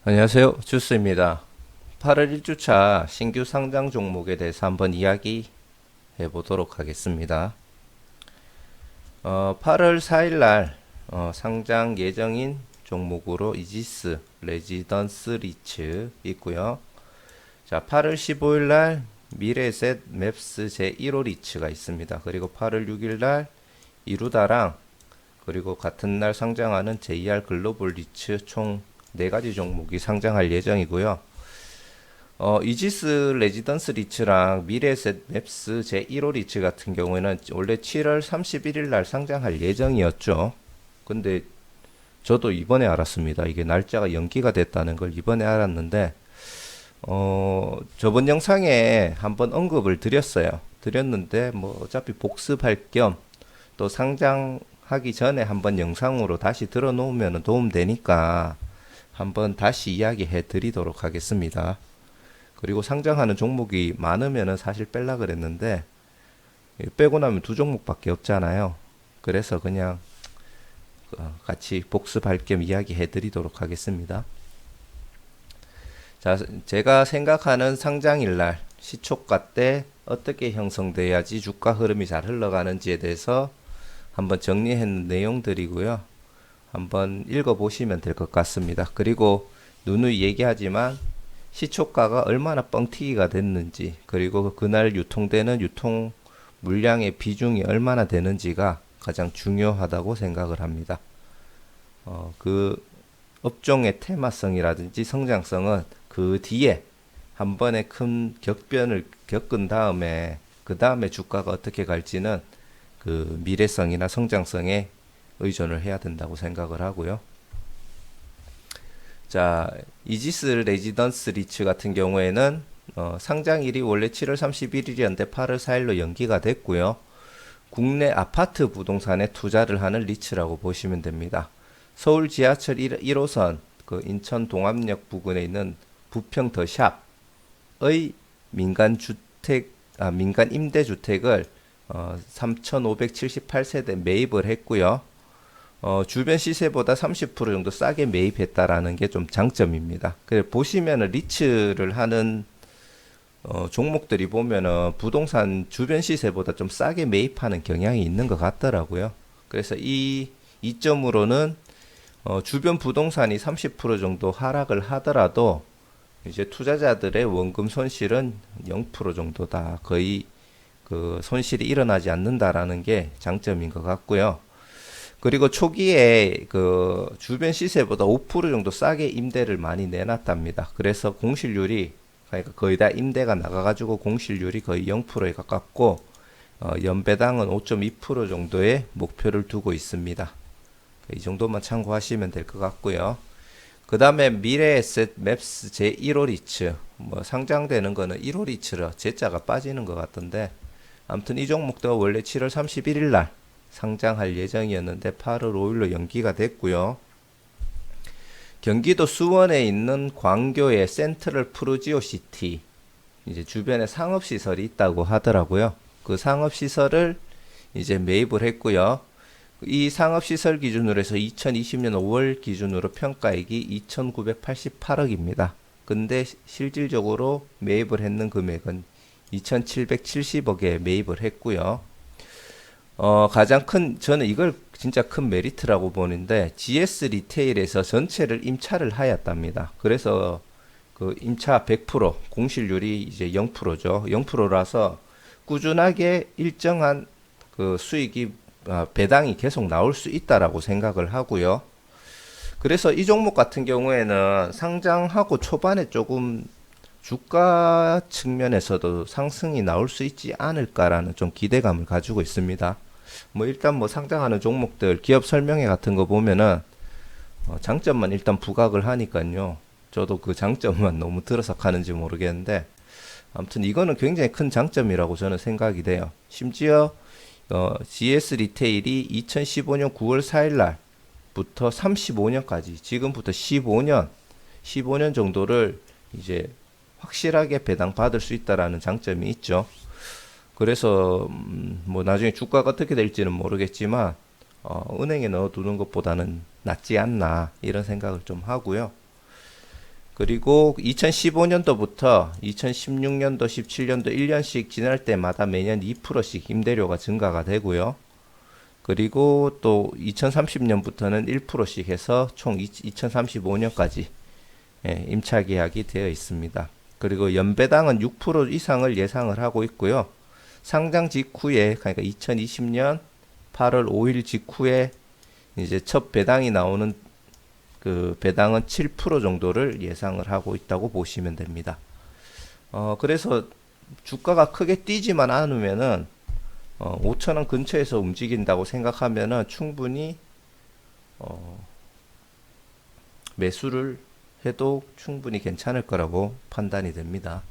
안녕하세요. 주스입니다. 8월 1주차 신규 상장 종목에 대해서 한번 이야기해 보도록 하겠습니다. 8월 4일 날 상장 예정인 종목으로 이지스 레지던스 리츠 있고요. 자, 8월 15일 날 미래에셋 맵스 제1호 리츠가 있습니다. 그리고 8월 6일 날 이루다랑 그리고 같은 날 상장하는 JR 글로벌 리츠 총 4가지 종목이 상장할 예정이고요. 이지스 레지던스 리츠랑 미래에셋 맵스 제1호 리츠 같은 경우에는 원래 7월 31일 날 상장할 예정이었죠. 근데 저도 이번에 알았습니다. 이게 날짜가 연기가 됐다는 걸 이번에 알았는데, 저번 영상에 한번 언급을 드렸는데, 뭐 어차피 복습할 겸 또 상장하기 전에 한번 영상으로 다시 들어놓으면 도움 되니까 한번 다시 이야기해 드리도록 하겠습니다. 그리고 상장하는 종목이 많으면은 사실 뺄라 그랬는데 빼고 나면 2종목밖에 없잖아요. 그래서 그냥 같이 복습할 겸 이야기해 드리도록 하겠습니다. 자, 제가 생각하는 상장일 날 시초가 때 어떻게 형성돼야지 주가 흐름이 잘 흘러가는지에 대해서 한번 정리한 내용들이고요. 한번 읽어보시면 될 것 같습니다. 그리고 누누이 얘기하지만 시초가가 얼마나 뻥튀기가 됐는지, 그리고 그날 유통되는 유통 물량의 비중이 얼마나 되는지가 가장 중요하다고 생각을 합니다. 그 업종의 테마성이라든지 성장성은 그 뒤에 한 번에 큰 격변을 겪은 다음에 그 다음에 주가가 어떻게 갈지는 그 미래성이나 성장성에 의존을 해야 된다고 생각을 하고요. 자, 이지스 레지던스 리츠 같은 경우에는 상장일이 원래 7월 31일이었는데 8월 4일로 연기가 됐고요. 국내 아파트 부동산에 투자를 하는 리츠라고 보시면 됩니다. 서울 지하철 1호선 그 인천 동암역 부근에 있는 부평 더샵의 민간 임대주택을 3,578세대 매입을 했고요. 주변 시세보다 30% 정도 싸게 매입했다라는 게 좀 장점입니다. 그래서 보시면은 리츠를 하는 종목들이 보면은 부동산 주변 시세보다 좀 싸게 매입하는 경향이 있는 것 같더라고요. 그래서 이 이점으로는 주변 부동산이 30% 정도 하락을 하더라도 이제 투자자들의 원금 손실은 0% 정도다. 거의 그 손실이 일어나지 않는다라는 게 장점인 것 같고요. 그리고 초기에 그 주변 시세보다 5% 정도 싸게 임대를 많이 내놨답니다. 그래서 공실률이 그러니까 거의 다 임대가 나가가지고 공실률이 거의 0%에 가깝고 연배당은 5.2% 정도의 목표를 두고 있습니다. 이 정도만 참고하시면 될 것 같고요. 그 다음에 미래에셋 맵스 제1호 리츠 뭐 상장되는 거는 1호 리츠라 제자가 빠지는 것 같던데 아무튼 이 종목도 원래 7월 31일 날 상장할 예정이었는데 8월 5일로 연기가 됐고요. 경기도 수원에 있는 광교의 센트럴 프루지오 시티 이제 주변에 상업시설이 있다고 하더라고요. 그 상업시설을 이제 매입을 했고요. 이 상업시설 기준으로 해서 2020년 5월 기준으로 평가액이 2,988억입니다. 근데 실질적으로 매입을 했는 금액은 2,770억에 매입을 했고요. 가장 저는 이걸 진짜 큰 메리트라고 보는데, GS 리테일에서 전체를 임차를 하였답니다. 그래서 그 임차 100%, 공실률이 이제 0%죠. 0%라서 꾸준하게 일정한 그 수익이, 배당이 계속 나올 수 있다라고 생각을 하고요. 그래서 이 종목 같은 경우에는 상장하고 초반에 조금 주가 측면에서도 상승이 나올 수 있지 않을까라는 좀 기대감을 가지고 있습니다. 뭐 일단 뭐 상장하는 종목들 기업 설명회 같은 거 보면은 장점만 일단 부각을 하니까요. 저도 그 장점만 너무 들어서 가는지 모르겠는데 아무튼 이거는 굉장히 큰 장점이라고 저는 생각이 돼요. 심지어 GS 리테일이 2015년 9월 4일 날부터 35년까지 지금부터 15년 정도를 이제 확실하게 배당 받을 수 있다라는 장점이 있죠. 그래서 뭐 나중에 주가가 어떻게 될지는 모르겠지만 은행에 넣어두는 것보다는 낫지 않나 이런 생각을 좀 하고요. 그리고 2015년도부터 2016년도, 17년도 1년씩 지날 때마다 매년 2%씩 임대료가 증가가 되고요. 그리고 또 2030년부터는 1%씩 해서 총 2035년까지 임차 계약이 되어 있습니다. 그리고 연배당은 6% 이상을 예상을 하고 있고요. 상장 직후에, 그러니까 2020년 8월 5일 직후에 이제 첫 배당이 나오는 그 배당은 7% 정도를 예상을 하고 있다고 보시면 됩니다. 그래서 주가가 크게 뛰지만 않으면은 5,000원 근처에서 움직인다고 생각하면은 충분히 매수를 해도 충분히 괜찮을 거라고 판단이 됩니다.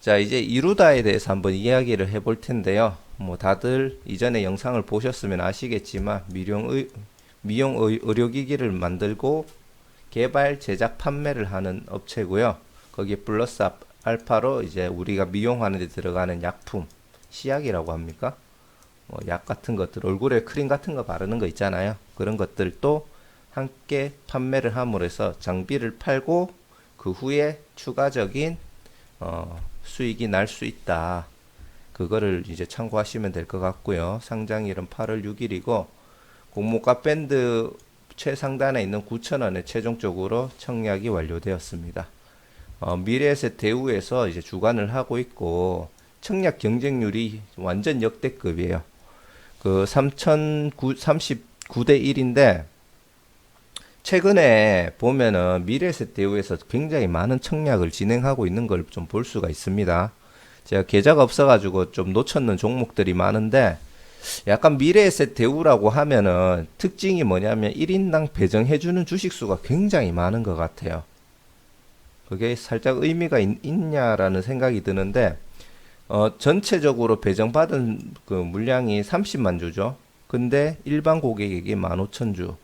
자, 이제 이루다에 대해서 한번 이야기를 해볼 텐데요. 뭐 다들 이전에 영상을 보셨으면 아시겠지만 미용 의료기기를 만들고 개발, 제작, 판매를 하는 업체고요. 거기에 플러스 알파로 이제 우리가 미용하는 데 들어가는 약품, 시약이라고 합니까? 뭐 약 같은 것들, 얼굴에 크림 같은 거 바르는 거 있잖아요. 그런 것들도 함께 판매를 함으로 해서 장비를 팔고 그 후에 추가적인 수익이 날 수 있다. 그거를 이제 참고하시면 될 것 같고요. 상장일은 8월 6일이고 공모가 밴드 최상단에 있는 9,000원에 최종적으로 청약이 완료되었습니다. 미래에셋 대우에서 이제 주관을 하고 있고 청약 경쟁률이 완전 역대급이에요. 그 39대 1인데 최근에 보면은 미래에셋 대우에서 굉장히 많은 청약을 진행하고 있는 걸 좀 볼 수가 있습니다. 제가 계좌가 없어가지고 좀 놓쳤는 종목들이 많은데 약간 미래에셋 대우라고 하면은 특징이 뭐냐면 1인당 배정해주는 주식수가 굉장히 많은 것 같아요. 그게 살짝 의미가 있냐라는 생각이 드는데 전체적으로 배정받은 그 물량이 30만 주죠. 근데 일반 고객에게 15,000주,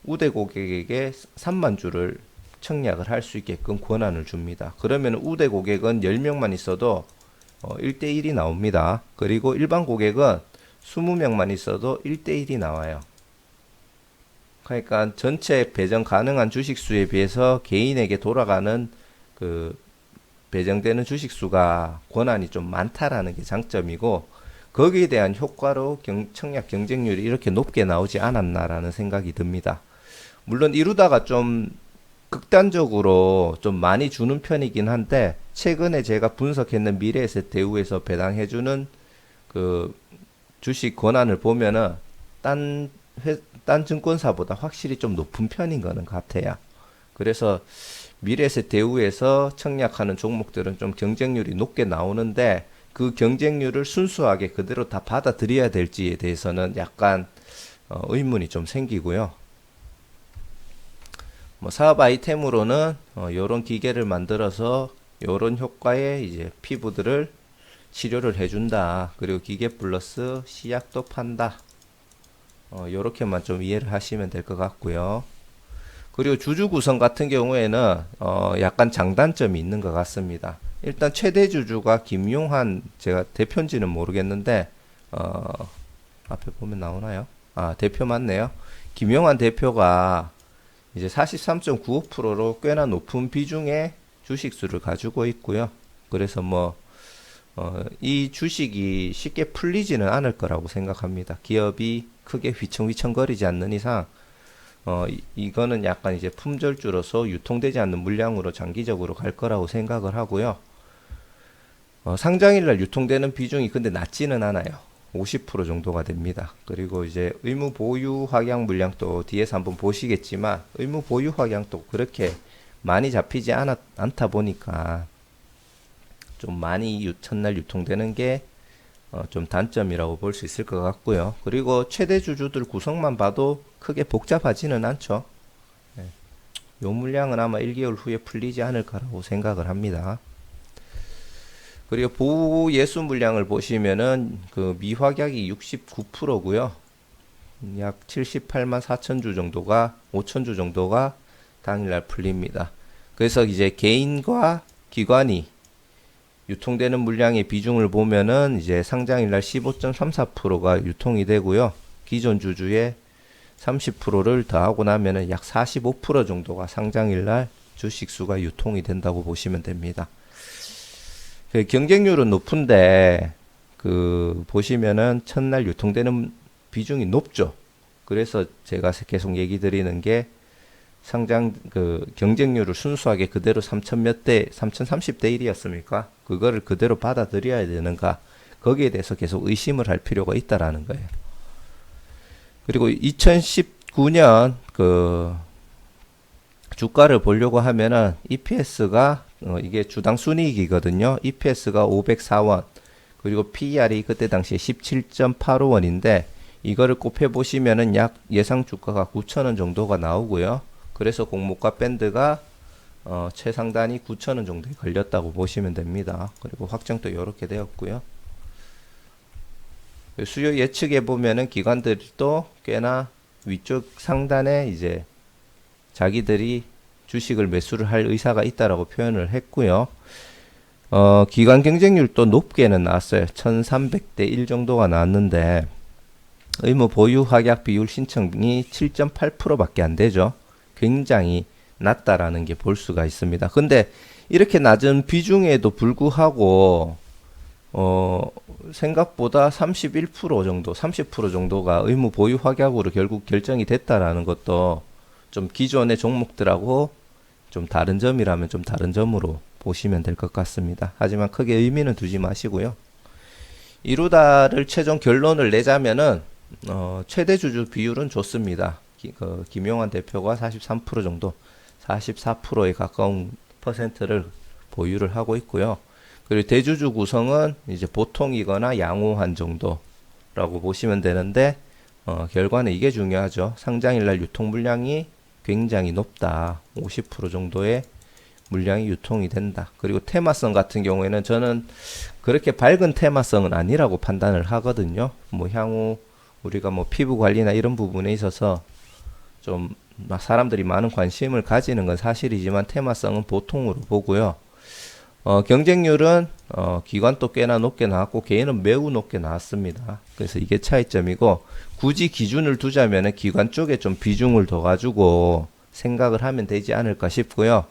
우대 고객에게 3만 주를 청약을 할 수 있게끔 권한을 줍니다. 그러면 우대 고객은 10명만 있어도 1대1이 나옵니다. 그리고 일반 고객은 20명만 있어도 1대1이 나와요. 그러니까 전체 배정 가능한 주식수에 비해서 개인에게 돌아가는 그 배정되는 주식수가 권한이 좀 많다라는 게 장점이고 거기에 대한 효과로 청약 경쟁률이 이렇게 높게 나오지 않았나라는 생각이 듭니다. 물론 이루다가 좀 극단적으로 좀 많이 주는 편이긴 한데 최근에 제가 분석했는 미래에셋 대우에서 배당해주는 그 주식 권한을 보면은 딴 증권사보다 확실히 좀 높은 편인 거는 같아요. 그래서 미래에셋 대우에서 청약하는 종목들은 좀 경쟁률이 높게 나오는데 그 경쟁률을 순수하게 그대로 다 받아들여야 될지에 대해서는 약간 의문이 좀 생기고요. 뭐 사업 아이템으로는 요런 기계를 만들어서 요런 효과의 이제 피부들을 치료를 해준다. 그리고 기계 플러스 시약도 판다. 요렇게만 좀 이해를 하시면 될 것 같고요. 그리고 주주 구성 같은 경우에는 약간 장단점이 있는 것 같습니다. 일단 최대 주주가 김용한, 제가 대표인지는 모르겠는데 앞에 보면 나오나요? 아, 대표 맞네요. 김용한 대표가 이제 43.95%로 꽤나 높은 비중의 주식수를 가지고 있고요. 그래서 뭐 이 주식이 쉽게 풀리지는 않을 거라고 생각합니다. 기업이 크게 휘청휘청거리지 않는 이상 이거는 약간 이제 품절주로서 유통되지 않는 물량으로 장기적으로 갈 거라고 생각을 하고요. 상장일날 유통되는 비중이 근데 낮지는 않아요. 50% 정도가 됩니다. 그리고 이제 의무 보유 확약 물량도 뒤에서 한번 보시겠지만 의무 보유 확약도 그렇게 많이 잡히지 않다 보니까 좀 많이 첫날 유통되는 게 좀 단점이라고 볼 수 있을 것 같고요. 그리고 최대 주주들 구성만 봐도 크게 복잡하지는 않죠. 네. 요 물량은 아마 1개월 후에 풀리지 않을 거라고 생각을 합니다. 그리고 보호 예수 물량을 보시면은 그 미확약이 69%고요. 약 78만 4천 주 정도가 5천 주 정도가 당일날 풀립니다. 그래서 이제 개인과 기관이 유통되는 물량의 비중을 보면은 이제 상장일날 15.34%가 유통이 되고요. 기존 주주의 30%를 더하고 나면은 약 45% 정도가 상장일날 주식 수가 유통이 된다고 보시면 됩니다. 그 경쟁률은 높은데 그 보시면은 첫날 유통되는 비중이 높죠. 그래서 제가 계속 얘기 드리는 게 상장 그 경쟁률을 순수하게 그대로 3000몇 대, 3030대 1이었습니까? 그거를 그대로 받아들여야 되는가? 거기에 대해서 계속 의심을 할 필요가 있다라는 거예요. 그리고 2019년 그 주가를 보려고 하면은 EPS가 이게 주당 순이익이거든요. EPS가 504원. 그리고 PER이 그때 당시에 17.85원인데 이거를 곱해 보시면은 약 예상 주가가 9,000원 정도가 나오고요. 그래서 공모가 밴드가 최상단이 9,000원 정도에 걸렸다고 보시면 됩니다. 그리고 확정도 이렇게 되었고요. 수요 예측에 보면은 기관들도 꽤나 위쪽 상단에 이제 자기들이 주식을 매수를 할 의사가 있다라고 표현을 했고요. 기관 경쟁률도 높게는 나왔어요. 1300대 1 정도가 나왔는데 의무 보유 확약 비율 신청이 7.8%밖에 안 되죠. 굉장히 낮다라는 게 볼 수가 있습니다. 근데 이렇게 낮은 비중에도 불구하고 생각보다 31% 정도, 30% 정도가 의무 보유 확약으로 결국 결정이 됐다라는 것도 좀 기존의 종목들하고 좀 다른 점이라면 좀 다른 점으로 보시면 될 것 같습니다. 하지만 크게 의미는 두지 마시고요. 이루다를 최종 결론을 내자면은 최대 주주 비율은 좋습니다. 김용환 대표가 43% 정도, 44%에 가까운 퍼센트를 보유를 하고 있고요. 그리고 대주주 구성은 이제 보통이거나 양호한 정도라고 보시면 되는데 결과는 이게 중요하죠. 상장일날 유통 물량이 굉장히 높다. 50% 정도의 물량이 유통이 된다. 그리고 테마성 같은 경우에는 저는 그렇게 밝은 테마성은 아니라고 판단을 하거든요. 뭐 향후 우리가 뭐 피부 관리나 이런 부분에 있어서 좀 사람들이 많은 관심을 가지는 건 사실이지만 테마성은 보통으로 보고요. 경쟁률은 기관도 꽤나 높게 나왔고 개인은 매우 높게 나왔습니다. 그래서 이게 차이점이고 굳이 기준을 두자면은 기관 쪽에 좀 비중을 더 가지고 생각을 하면 되지 않을까 싶고요.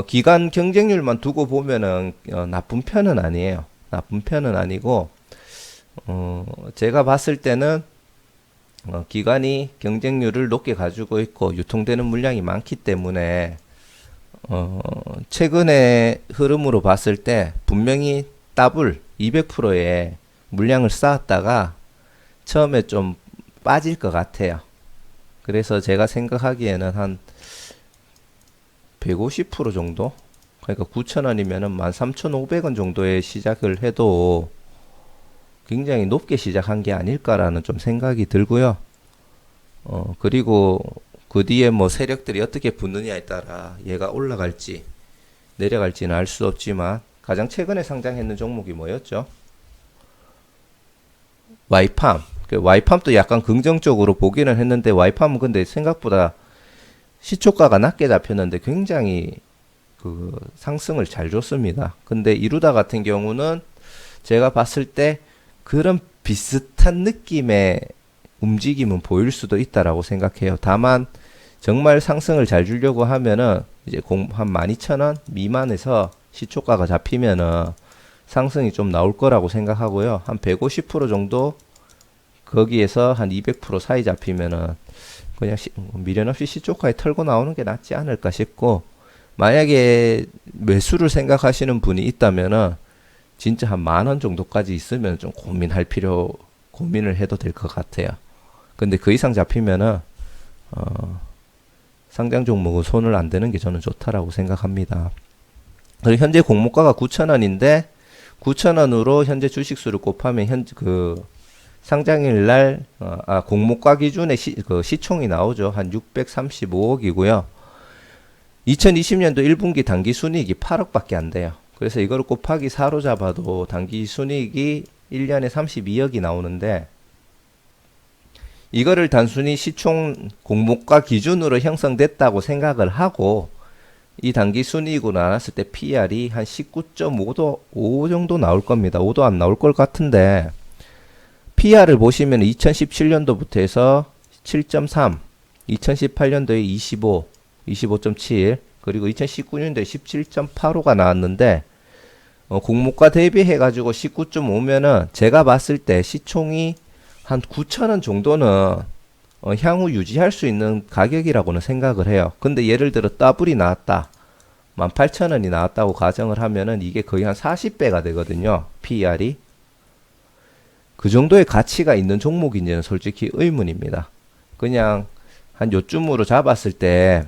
기관 경쟁률만 두고 보면은 나쁜 편은 아니에요. 나쁜 편은 아니고 제가 봤을 때는 기관이 경쟁률을 높게 가지고 있고 유통되는 물량이 많기 때문에 최근의 흐름으로 봤을 때 분명히 더블 200%의 물량을 쌓았다가 처음에 좀 빠질 것 같아요. 그래서 제가 생각하기에는 한 150% 정도? 그러니까 9,000원이면은 13,500원 정도에 시작을 해도 굉장히 높게 시작한 게 아닐까라는 좀 생각이 들고요. 그리고 그 뒤에 뭐 세력들이 어떻게 붙느냐에 따라 얘가 올라갈지 내려갈지는 알 수 없지만 가장 최근에 상장했는 종목이 뭐였죠? 와이팜. 와이팜도 약간 긍정적으로 보기는 했는데 와이팜은 근데 생각보다 시초가가 낮게 잡혔는데 굉장히 그 상승을 잘 줬습니다. 근데 이루다 같은 경우는 제가 봤을 때 그런 비슷한 느낌의 움직임은 보일 수도 있다라고 생각해요. 다만 정말 상승을 잘 주려고 하면은 이제 한 12,000원 미만에서 시초가가 잡히면은 상승이 좀 나올 거라고 생각하고요. 한 150% 정도 거기에서 한 200% 사이 잡히면은 그냥 미련 없이 시초가에 털고 나오는 게 낫지 않을까 싶고 만약에 매수를 생각하시는 분이 있다면은 진짜 한 10,000원 정도까지 있으면 좀 고민을 해도 될 것 같아요. 근데 그 이상 잡히면은 상장 종목은 손을 안 대는 게 저는 좋다라고 생각합니다. 그리고 현재 공모가가 9,000원인데 9,000원으로 현재 주식수를 곱하면 상장일 날 공모가 기준의 시총이 나오죠. 한 635억이고요. 2020년도 1분기 당기 순이익이 8억밖에 안 돼요. 그래서 이걸 곱하기 4로 잡아도 당기 순이익이 1년에 32억이 나오는데 이거를 단순히 시총 공모가 기준으로 형성됐다고 생각을 하고 이 단기 순이익으로 나눴을 때 PR이 한 19.5도 5 정도 나올 겁니다. 5도 안 나올 것 같은데 PR을 보시면 2017년도부터 해서 7.3, 2018년도에 25, 25.7, 그리고 2019년도에 17.85가 나왔는데 공모가 대비해 가지고 19.5면은 제가 봤을 때 시총이 한 9천원 정도는 향후 유지할 수 있는 가격이라고는 생각을 해요. 근데 예를 들어 더블이 나왔다. 18,000원이 나왔다고 가정을 하면은 이게 거의 한 40배가 되거든요. PER이. 그 정도의 가치가 있는 종목인지는 솔직히 의문입니다. 그냥 한 요쯤으로 잡았을 때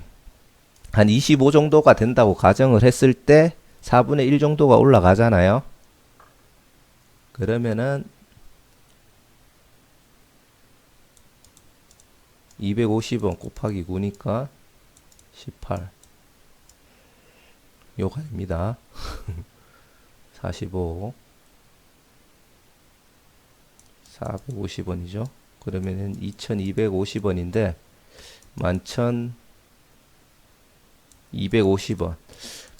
한 25 정도가 된다고 가정을 했을 때 4분의 1 정도가 올라가잖아요. 그러면은 250원 곱하기 9니까 18 요가 됩니다. 45 450원이죠. 그러면은 2250원인데 11,250원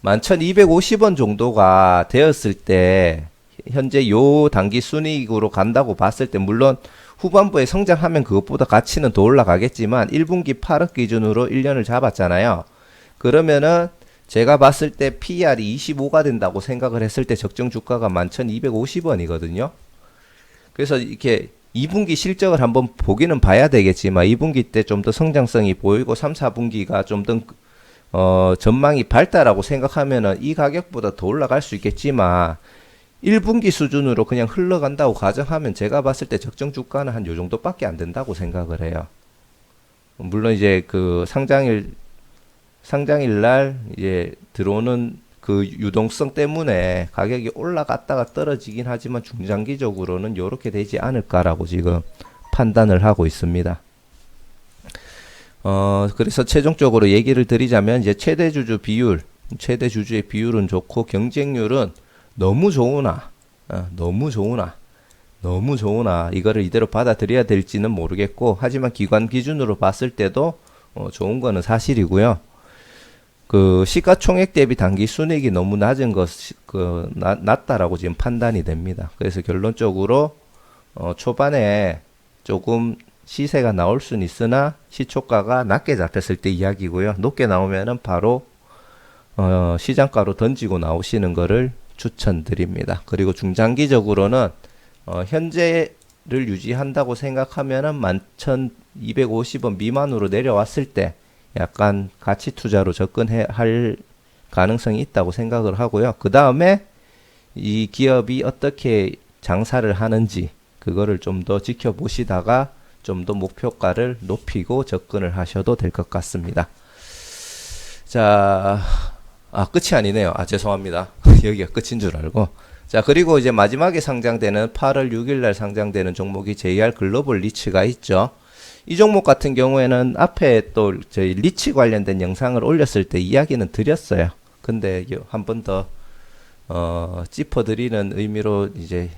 11,250원 정도가 되었을 때 현재 요 단기 순이익으로 간다고 봤을 때 물론 후반부에 성장하면 그것보다 가치는 더 올라가겠지만 1분기 8억 기준으로 1년을 잡았잖아요. 그러면은 제가 봤을 때 PER이 25가 된다고 생각을 했을 때 적정 주가가 11,250원이거든요. 그래서 이렇게 2분기 실적을 한번 보기는 봐야 되겠지만 2분기 때 좀 더 성장성이 보이고 3, 4분기가 좀 더 전망이 밝다라고 생각하면은 이 가격보다 더 올라갈 수 있겠지만 1분기 수준으로 그냥 흘러간다고 가정하면 제가 봤을 때 적정 주가는 한 요 정도밖에 안 된다고 생각을 해요. 물론 이제 그 상장일 날 이제 들어오는 그 유동성 때문에 가격이 올라갔다가 떨어지긴 하지만 중장기적으로는 요렇게 되지 않을까라고 지금 판단을 하고 있습니다. 그래서 최종적으로 얘기를 드리자면 이제 최대 주주의 비율은 좋고 경쟁률은 너무 좋으나 이거를 이대로 받아들여야 될지는 모르겠고 하지만 기관 기준으로 봤을 때도 좋은 거는 사실이고요. 그 시가총액 대비 단기 순이익이 너무 낮은 낮다라고 지금 판단이 됩니다. 그래서 결론적으로 초반에 조금 시세가 나올 수는 있으나 시초가가 낮게 잡혔을 때 이야기고요. 높게 나오면은 바로 시장가로 던지고 나오시는 거를 추천드립니다. 그리고 중장기적으로는 현재를 유지한다고 생각하면은 11,250원 미만으로 내려왔을 때 약간 가치 투자로 접근할 가능성이 있다고 생각을 하고요. 그 다음에 이 기업이 어떻게 장사를 하는지 그거를 좀 더 지켜보시다가 좀 더 목표가를 높이고 접근을 하셔도 될 것 같습니다. 자, 끝이 아니네요. 죄송합니다. 여기가 끝인 줄 알고. 자, 그리고 이제 마지막에 상장되는 8월 6일 날 상장되는 종목이 JR 글로벌 리츠가 있죠. 이 종목 같은 경우에는 앞에 또 저희 리츠 관련된 영상을 올렸을 때 이야기는 드렸어요. 근데 한 번 더 짚어드리는 의미로 이제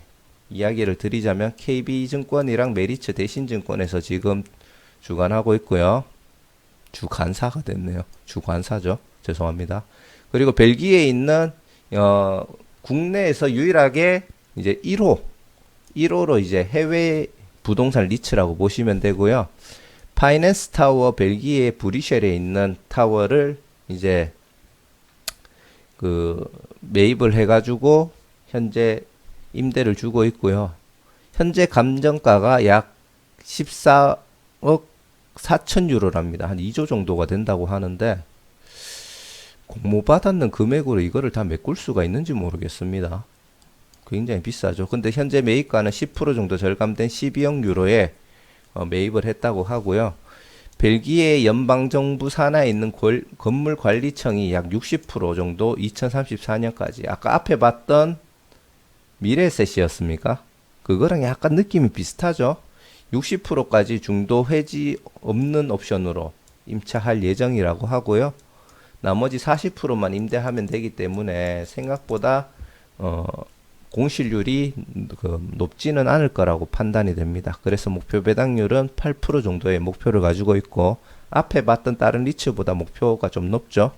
이야기를 드리자면 KB증권이랑 메리츠 대신증권에서 지금 주관하고 있고요. 주관사가 됐네요. 주관사죠. 죄송합니다. 그리고 벨기에에 있는 국내에서 유일하게 이제 1호로 이제 해외 부동산 리츠라고 보시면 되고요. 파이낸스 타워 벨기에 브뤼셀에 있는 타워를 이제 그 매입을 해가지고 현재 임대를 주고 있고요. 현재 감정가가 약 14억 4천 유로랍니다. 한 2조 정도가 된다고 하는데 공모받았는 금액으로 이거를 다 메꿀 수가 있는지 모르겠습니다. 굉장히 비싸죠. 근데 현재 매입가는 10% 정도 절감된 12억 유로에 매입을 했다고 하고요. 벨기에 연방정부 산하에 있는 건물관리청이 약 60% 정도 2034년까지 아까 앞에 봤던 미래에셋이었습니까? 그거랑 약간 느낌이 비슷하죠. 60%까지 중도 해지 없는 옵션으로 임차할 예정이라고 하고요. 나머지 40%만 임대하면 되기 때문에 생각보다 공실률이 높지는 않을 거라고 판단이 됩니다. 그래서 목표 배당률은 8% 정도의 목표를 가지고 있고 앞에 봤던 다른 리츠보다 목표가 좀 높죠.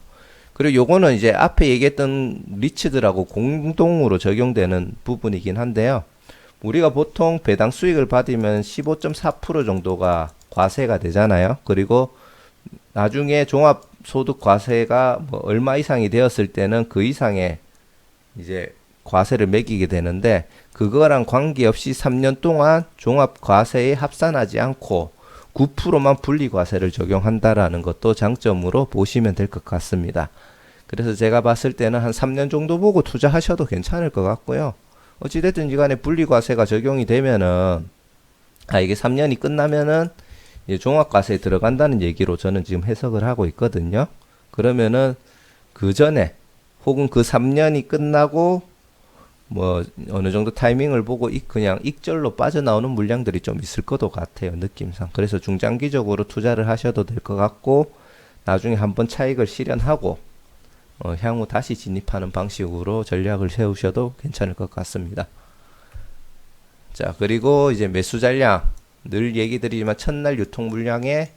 그리고 요거는 이제 앞에 얘기했던 리츠들하고 공동으로 적용되는 부분이긴 한데요. 우리가 보통 배당 수익을 받으면 15.4% 정도가 과세가 되잖아요. 그리고 나중에 종합 소득 과세가 뭐 얼마 이상이 되었을 때는 그 이상의 이제 과세를 매기게 되는데, 그거랑 관계없이 3년 동안 종합 과세에 합산하지 않고 9%만 분리 과세를 적용한다라는 것도 장점으로 보시면 될 것 같습니다. 그래서 제가 봤을 때는 한 3년 정도 보고 투자하셔도 괜찮을 것 같고요. 어찌됐든 간에 분리 과세가 적용이 되면은, 이게 3년이 끝나면은 이제 종합 과세에 들어간다는 얘기로 저는 지금 해석을 하고 있거든요. 그러면은 그 전에 혹은 그 3년이 끝나고 뭐 어느 정도 타이밍을 보고 그냥 익절로 빠져나오는 물량들이 좀 있을 것도 같아요, 느낌상. 그래서 중장기적으로 투자를 하셔도 될 것 같고, 나중에 한번 차익을 실현하고 향후 다시 진입하는 방식으로 전략을 세우셔도 괜찮을 것 같습니다. 자, 그리고 이제 매수 잔량, 늘 얘기 드리지만 첫날 유통 물량의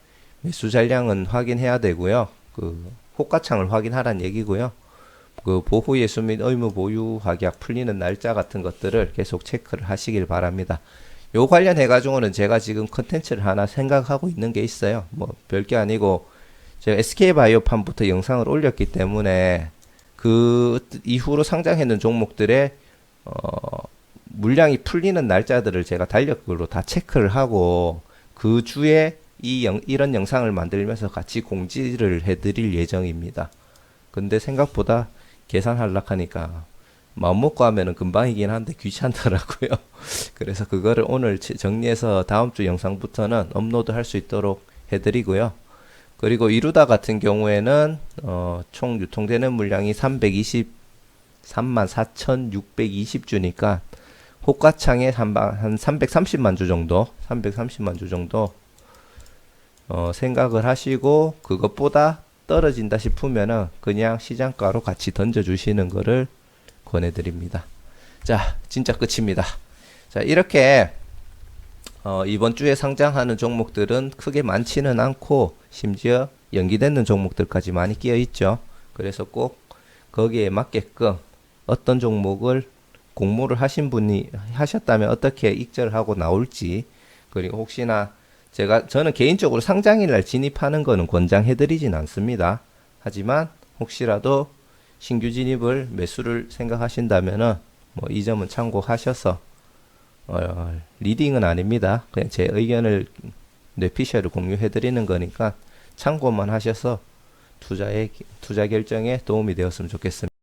매수 잔량은 확인해야 되고요. 그 호가창을 확인하란 얘기고요. 그 보호 예수 및 의무 보유 확약 풀리는 날짜 같은 것들을 계속 체크를 하시길 바랍니다. 요 관련해 가지고는 제가 지금 컨텐츠를 하나 생각하고 있는 게 있어요. 뭐 별게 아니고 제가 SK바이오팜부터 영상을 올렸기 때문에 그 이후로 상장했는 종목들의 물량이 풀리는 날짜들을 제가 달력으로 다 체크를 하고 그 주에 이런 영상을 만들면서 같이 공지를 해드릴 예정입니다. 근데 생각보다 계산하려고 하니까 마음 먹고 하면은 금방이긴 한데 귀찮더라고요. 그래서 그거를 오늘 정리해서 다음 주 영상부터는 업로드 할 수 있도록 해드리고요. 그리고 이루다 같은 경우에는 총 유통되는 물량이 323만 4,620주니까 호가창에 한 330만 주 정도, 생각을 하시고, 그것보다 떨어진다 싶으면은 그냥 시장가로 같이 던져주시는 거를 권해드립니다. 자, 진짜 끝입니다. 자, 이렇게 이번 주에 상장하는 종목들은 크게 많지는 않고 심지어 연기되는 종목들까지 많이 끼어 있죠. 그래서 꼭 거기에 맞게끔 어떤 종목을 공모를 하신 분이 하셨다면 어떻게 익절하고 나올지, 그리고 혹시나 저는 개인적으로 상장일 날 진입하는 거는 권장해드리진 않습니다. 하지만 혹시라도 신규 진입을 매수를 생각하신다면은 뭐 이 점은 참고하셔서 리딩은 아닙니다. 그냥 제 의견을 뇌피셜을 공유해드리는 거니까 참고만 하셔서 투자 결정에 도움이 되었으면 좋겠습니다.